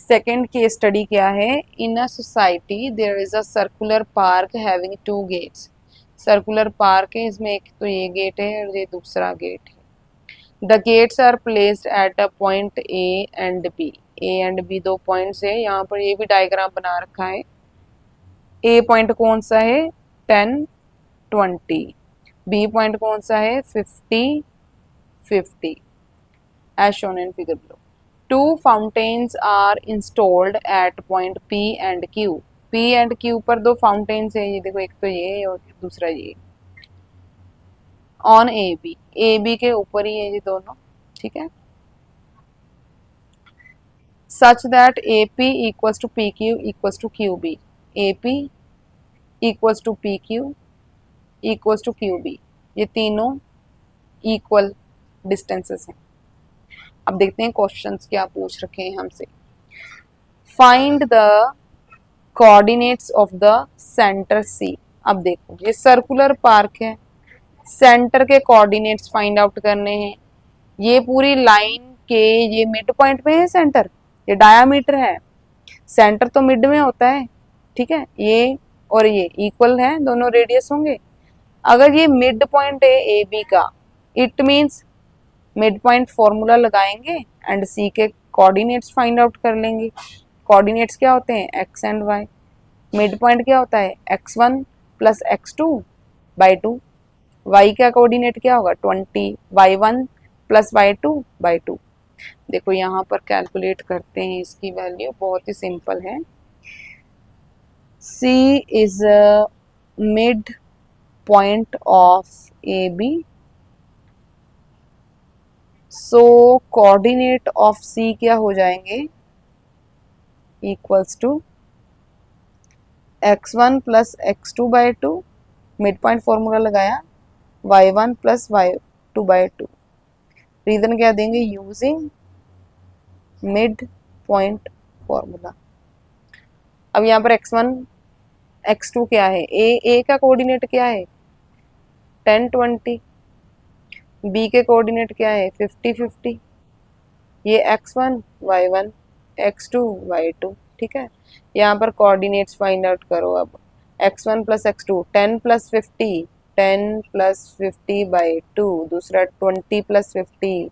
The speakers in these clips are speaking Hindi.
सेकेंड केस स्टडी क्या है, in a society there is a circular park having two gates. Circular park है, इसमें एक तो ये गेट है और ये दूसरा गेट है। The gates are placed at a point A and B. A and B दो पॉइंट्स है, यहाँ पर ये भी डायग्राम बना रखा है। ए पॉइंट कौन सा है 10 20, बी पॉइंट कौन सा है 50 50 as shown in figure below. Two fountains are installed at point P and Q. P and Q पर दो फाउंटेन्स है, ये देखो एक तो ये और दूसरा ये। ऑन ए बी के ऊपर ही है ये दोनों, ठीक है। Such that A P equals to P Q equals to Q B. A P equals to P Q equals to Q B, ये तीनों इक्वल डिस्टेंसेस हैं। अब देखते हैं क्वेश्चंस क्या पूछ रखे हैं हमसे। Find the coordinates of the centre C. अब देखो ये सर्कुलर पार्क है, सेंटर के कोऑर्डिनेट्स फाइंड आउट करने हैं। ये पूरी लाइन के ये मिड पॉइंट में है सेंटर, ये डायामीटर है, सेंटर तो मिड में होता है, ठीक है। ये और ये इक्वल है, दोनों रेडियस होंगे। अगर ये मिड पॉइंट है ए बी का, it means mid point formula लगाएंगे एंड सी के कोऑर्डिनेट्स फाइंड आउट कर लेंगे। कोऑर्डिनेट्स क्या होते हैं X and Y. Mid point क्या होता है x1 plus x2 by 2। y का कोऑर्डिनेट क्या होगा 20, y1 प्लस y2 बाई 2। देखो यहाँ पर कैलकुलेट करते हैं इसकी वैल्यू, बहुत ही सिंपल है। C is mid point of A B, so coordinate of C क्या हो जाएंगे equals to x1 plus x2 by 2, mid point formula लगाया, y1 plus y2 by 2। Reason क्या देंगे यूजिंग मिड पॉइंट फॉर्मूला। अब यहाँ पर x1 x2 क्या है, ए का कोऑर्डिनेट क्या है 10 20, बी के कोऑर्डिनेट क्या है 50 50, ये x1 y1 x2 y2, ठीक है। यहाँ पर कोऑर्डिनेट्स फाइंड आउट करो। अब x1 plus x2 10 plus 50, 10 plus 50 by 2, दूसरा 20 प्लस 50,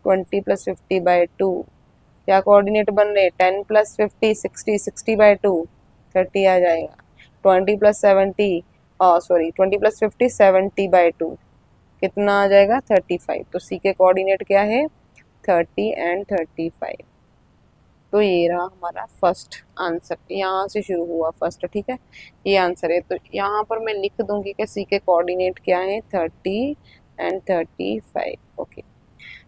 20 प्लस 50 बाई 2। क्या कोऑर्डिनेट बन रहे 10 प्लस 50 60, 60 बाई 2 30 आ जाएगा। 20 प्लस 70 सॉरी 20 प्लस 50 70 बाई 2 कितना आ जाएगा 35। तो सी के कोऑर्डिनेट क्या है 30 एंड 35। तो ये रहा हमारा फर्स्ट आंसर, यहाँ से शुरू हुआ फर्स्ट, ठीक है। ये आंसर है, तो यहाँ पर मैं लिख दूंगी कि सी के कोऑर्डिनेट क्या है 30 एंड 35। ओके।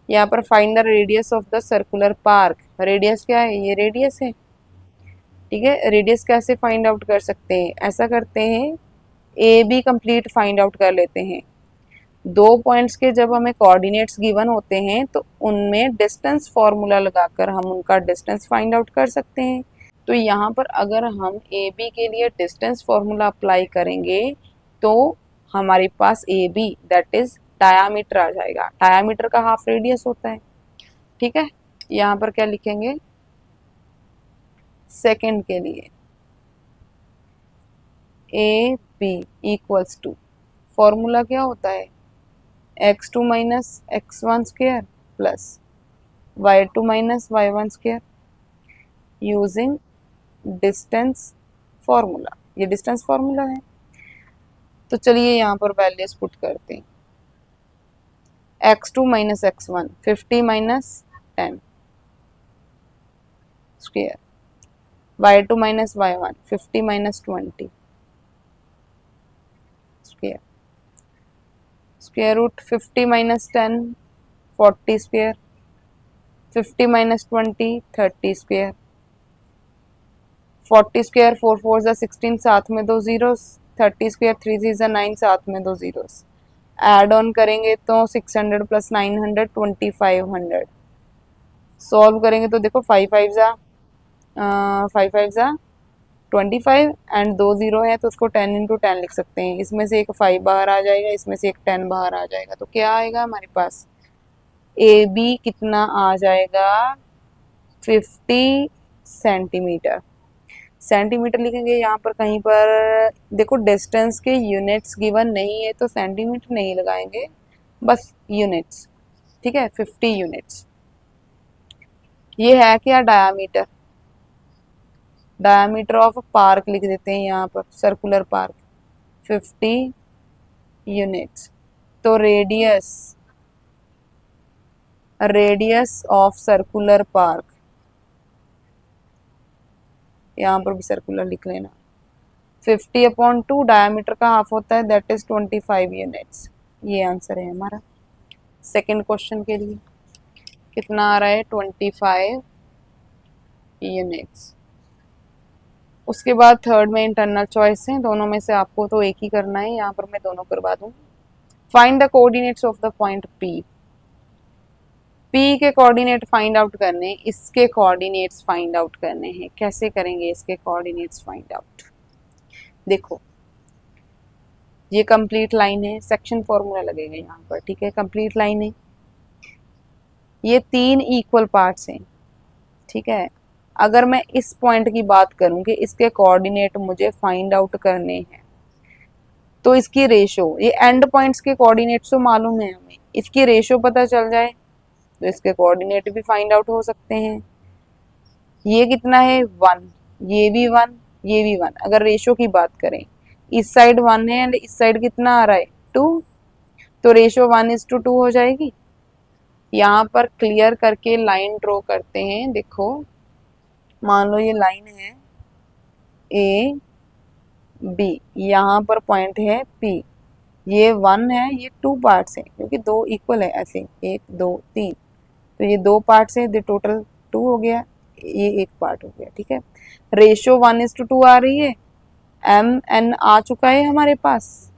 यहाँ पर find the radius of the circular park. Radius क्या है, ये रेडियस है, ठीक है। रेडियस कैसे फाइंड आउट कर सकते हैं, ऐसा करते हैं A B complete find out कर लेते हैं। दो पॉइंट्स के जब हमें कोऑर्डिनेट्स गिवन होते हैं तो उनमें डिस्टेंस फॉर्मूला लगाकर हम उनका डिस्टेंस फाइंड आउट कर सकते हैं। तो यहाँ पर अगर हम ए बी के लिए डिस्टेंस फॉर्मूला अप्लाई करेंगे तो हमारे पास A B that is diameter आ जाएगा। डायामीटर का हाफ रेडियस होता है, ठीक है। यहाँ पर क्या लिखेंगे सेकेंड के लिए A B equals to, formula क्या होता है x2 minus x1 square plus y2 minus y1 square using distance formula. ये डिस्टेंस फॉर्मूला है। तो चलिए यहाँ पर वैल्यूज पुट करते हैं। x2 minus x1 50 minus 10 square, y2 minus y1 50 minus 20 square, square root 50 minus 10 40 square, 50 minus 20 30 square, 40 square 4 4 जा 16 साथ में दो जीरोस, 30 स्क्वायर 3 3 जा 9 साथ में दो जीरोस। ऐड ऑन करेंगे तो 600 प्लस 900 2500। सॉल्व करेंगे तो देखो 5 5 जा 25 एंड दो जीरो है तो उसको 10 इंटू 10 लिख सकते हैं। इसमें से एक 5 बाहर आ जाएगा, इसमें से एक 10 बाहर आ जाएगा। तो क्या आएगा हमारे पास ए बी कितना आ जाएगा 50 सेंटीमीटर। सेंटीमीटर लिखेंगे यहाँ पर कहीं पर, देखो डिस्टेंस के यूनिट्स गिवन नहीं है तो सेंटीमीटर नहीं लगाएंगे, बस यूनिट्स, ठीक है, 50 यूनिट्स। ये है क्या, डायामीटर, डायामीटर ऑफ पार्क लिख देते हैं यहाँ पर, सर्कुलर पार्क 50 यूनिट्स। तो radius, radius of circular park, यहाँ पर भी सर्कुलर लिख लेना, 50/2, डायमीटर का हाफ होता है, दैट इज 25 यूनिट्स। ये आंसर है हमारा सेकंड क्वेश्चन के लिए। कितना आ रहा है, 25 यूनिट्स। उसके बाद थर्ड में इंटरनल चॉइस है, दोनों में से आपको तो एक ही करना है, यहाँ पर मैं दोनों करवा दूँ। Find the coordinates of the point P. P के कोऑर्डिनेट फाइंड आउट करने, इसके कोऑर्डिनेट्स फाइंड आउट करने हैं। कैसे करेंगे इसके कोऑर्डिनेट्स फाइंड आउट, देखो ये कंप्लीट लाइन है, सेक्शन फॉर्मूला लगेगा यहाँ पर, ठीक है, कंप्लीट लाइन है, ये 3 इक्वल पार्ट्स हैं, ठीक है। अगर मैं इस पॉइंट की बात करूं कि इसके कोऑर्डिनेट मुझे फाइंड आउट करने हैं, तो इसकी रेशो, ये एंड पॉइंट्स के कोऑर्डिनेट्स तो मालूम है हमें, इसकी रेशो पता चल जाए तो इसके कोऑर्डिनेट भी फाइंड आउट हो सकते हैं। ये कितना है 1, ये भी 1, ये भी 1। अगर रेशो की बात करें, इस साइड 1 है एंड इस साइड कितना आ रहा है 2, तो रेशो 1:2 हो जाएगी। यहाँ पर क्लियर करके लाइन ड्रॉ करते हैं, देखो मान लो ये लाइन है ए बी, यहाँ पर पॉइंट है पी, ये 1 है, ये 2 पार्ट्स हैं क्योंकि 2 इक्वल है, ऐसे 1 2 3, तो ये 2 पार्ट्स है, टोटल 2 हो गया, ये एक पार्ट हो गया, ठीक है। रेशो 1:2 आ रही है, एम एन आ चुका है हमारे पास,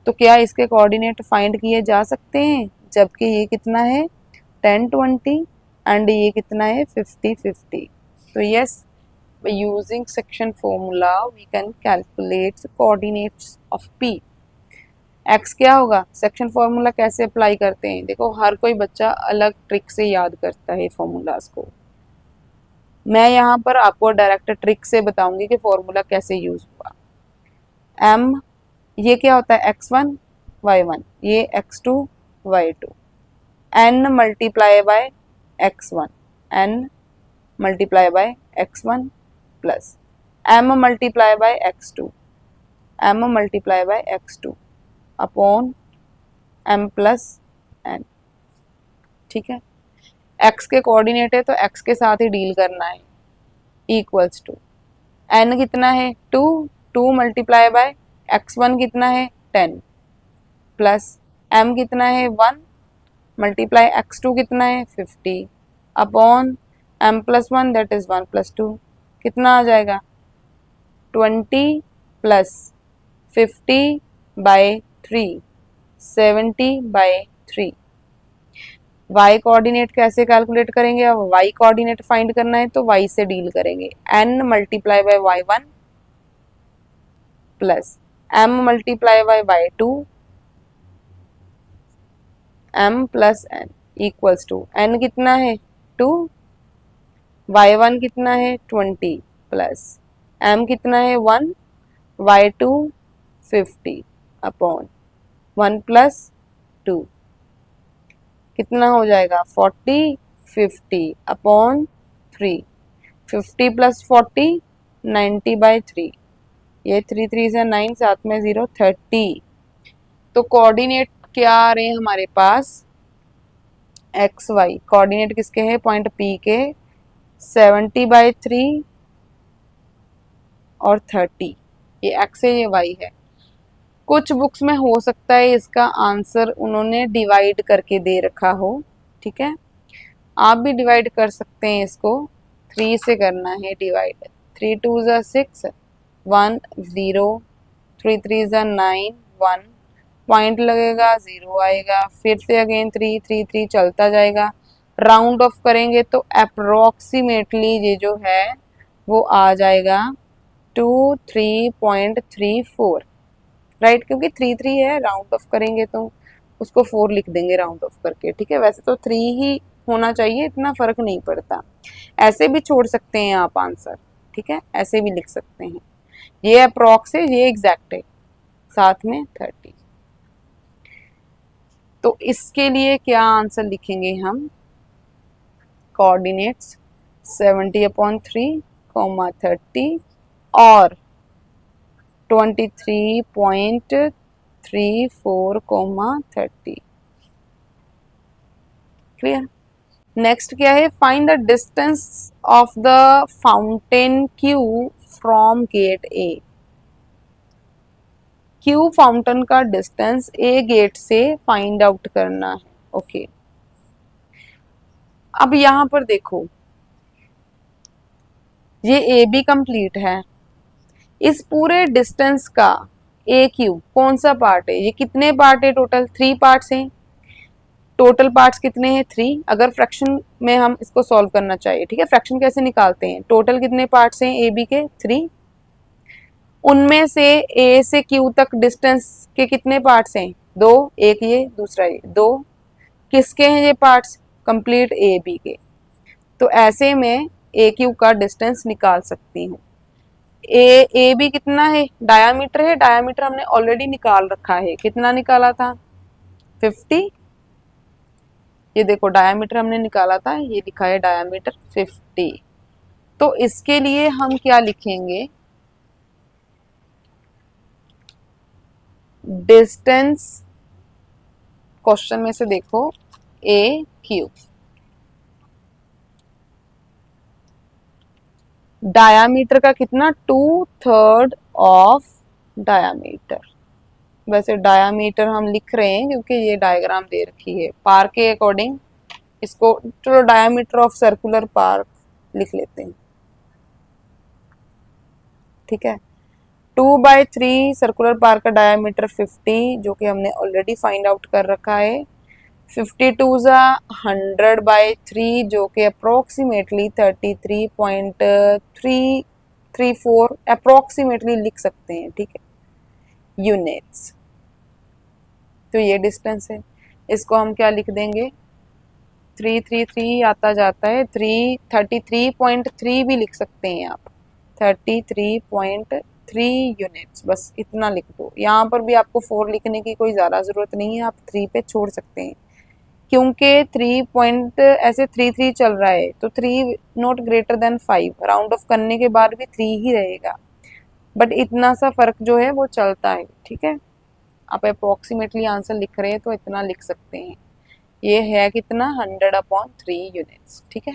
तो क्या इसके कोऑर्डिनेट फाइंड किए जा सकते हैं, जबकि ये कितना है 10-20 एंड ये कितना है 50-50। तो yes, using section formula we can calculate coordinates of P. X क्या होगा, सेक्शन फॉर्मूला कैसे अप्लाई करते हैं, देखो हर कोई बच्चा अलग ट्रिक से याद करता है फॉर्मूलाज को, मैं यहाँ पर आपको डायरेक्ट ट्रिक से बताऊंगी कि फॉर्मूला कैसे यूज हुआ। एम, ये क्या होता है x1 y1, ये x2 y2, n multiply bye x1, n multiply bye x1 plus m multiply bye x2, m multiply bye x2 upon m plus n, ठीक है। x के कोऑर्डिनेट है तो x के साथ ही डील करना है, इक्वल्स टू n कितना है 2, 2 मल्टीप्लाई बाय x1 कितना है 10 प्लस m कितना है 1 मल्टीप्लाई x2 कितना है 50 upon m plus 1 that is 1 plus 2, कितना आ जाएगा 20 प्लस 50/3 70/3। y कोऑर्डिनेट कैसे कैलकुलेट करेंगे, अब y कोऑर्डिनेट फाइंड करना है तो y से डील करेंगे, n multiply by y1 plus m multiply by y2 m plus n equals to n कितना है 2, y1 कितना है 20 प्लस m कितना है 1, y2 50 अपॉन 1 प्लस 2, कितना हो जाएगा 40 50 अपॉन 3, 50 प्लस 40 90/3, ये 3 3 से 9, साथ में 0 30। तो कोऑर्डिनेट क्या आ रहे हैं हमारे पास, एक्स वाई, कोऑर्डिनेट किसके हैं पॉइंट पी के, 70/3 और 30, ये एक्स है ये वाई है। कुछ बुक्स में हो सकता है इसका आंसर उन्होंने डिवाइड करके दे रखा हो, ठीक है, आप भी डिवाइड कर सकते हैं इसको, 3 से करना है डिवाइड, 3 2 ज़ा 6 1 0 3 3 ज़ा 9 1, पॉइंट लगेगा 0 आएगा, फिर से अगेन 3 3 3 चलता जाएगा, राउंड ऑफ करेंगे तो अप्रोक्सीमेटली ये जो है वो आ जाएगा 23.34, राइट, क्योंकि 3 3 है, राउंड ऑफ करेंगे तो उसको 4 लिख देंगे राउंड ऑफ करके, ठीक है। वैसे तो 3 ही होना चाहिए, इतना फर्क नहीं पड़ता। ऐसे भी छोड़ सकते हैं आप आंसर, ठीक है, ऐसे भी लिख सकते हैं। ये अप्रॉक्स है, ये एग्जैक्ट है, साथ में 30। तो इसके लिए क्या आंसर लिखेंगे हम, कोऑर्डिनेट्स 70/3 30 और 23.34 30। क्लियर। नेक्स्ट क्या है, find the distance of the fountain Q from gate A. Q fountain का डिस्टेंस ए गेट से फाइंड आउट करना है। ओके, अब यहां पर देखो, ये ए बी कंप्लीट है, इस पूरे डिस्टेंस का ए क्यू कौन सा पार्ट है, ये कितने पार्ट है, टोटल 3 पार्ट्स हैं। टोटल पार्ट्स कितने हैं, 3। अगर फ्रैक्शन में हम इसको सॉल्व करना चाहिए, ठीक है, फ्रैक्शन कैसे निकालते हैं, टोटल कितने पार्ट्स हैं ए बी के, 3। उनमें से ए से क्यू तक डिस्टेंस के कितने पार्ट्स हैं, 2, एक ये दूसरा ये, 2। किसके हैं ये पार्ट्स, कंप्लीट ए बी के। तो ऐसे में ए क्यू का डिस्टेंस निकाल सकती हूँ। ए बी कितना है, डायामीटर है, डायामीटर हमने ऑलरेडी निकाल रखा है, कितना निकाला था, 50। ये देखो डायामीटर हमने निकाला था, ये लिखा है डायामीटर 50। तो इसके लिए हम क्या लिखेंगे, डिस्टेंस, क्वेश्चन में से देखो, ए क्यू, डायामीटर का कितना, 2/3 ऑफ डायामीटर। वैसे डायामीटर हम लिख रहे हैं क्योंकि ये डायग्राम दे रखी है, पार के अकॉर्डिंग इसको, चलो डायामीटर ऑफ सर्कुलर पार्क लिख लेते हैं, ठीक है। 2/3 सर्कुलर पार्क का डायामीटर 50, जो कि हमने ऑलरेडी फाइंड आउट कर रखा है। 52 ज़ा 100/3, जो कि अप्रोक्सीमेटली 33.334 अप्रोक्सीमेटली लिख सकते हैं, ठीक है, यूनिट्स। तो ये डिस्टेंस है, इसको हम क्या लिख देंगे, 333 आता जाता है, 33.3 भी लिख सकते हैं आप, 33.3 यूनिट्स, बस इतना लिख दो। यहाँ पर भी आपको 4 लिखने की कोई ज़्यादा ज़रूरत नहीं है, आप 3 पे छोड़ सकते हैं, क्योंकि 3 पॉइंट ऐसे 3 चल रहा है, तो 3 not greater than 5, round of करने के बाद भी 3 ही रहेगा, बट इतना सा फर्क जो है वो चलता है, ठीक है। आप अप्रोक्सीमेटली आंसर लिख रहे हैं तो इतना लिख सकते हैं। ये है कितना, 100/3 यूनिट्स, ठीक है।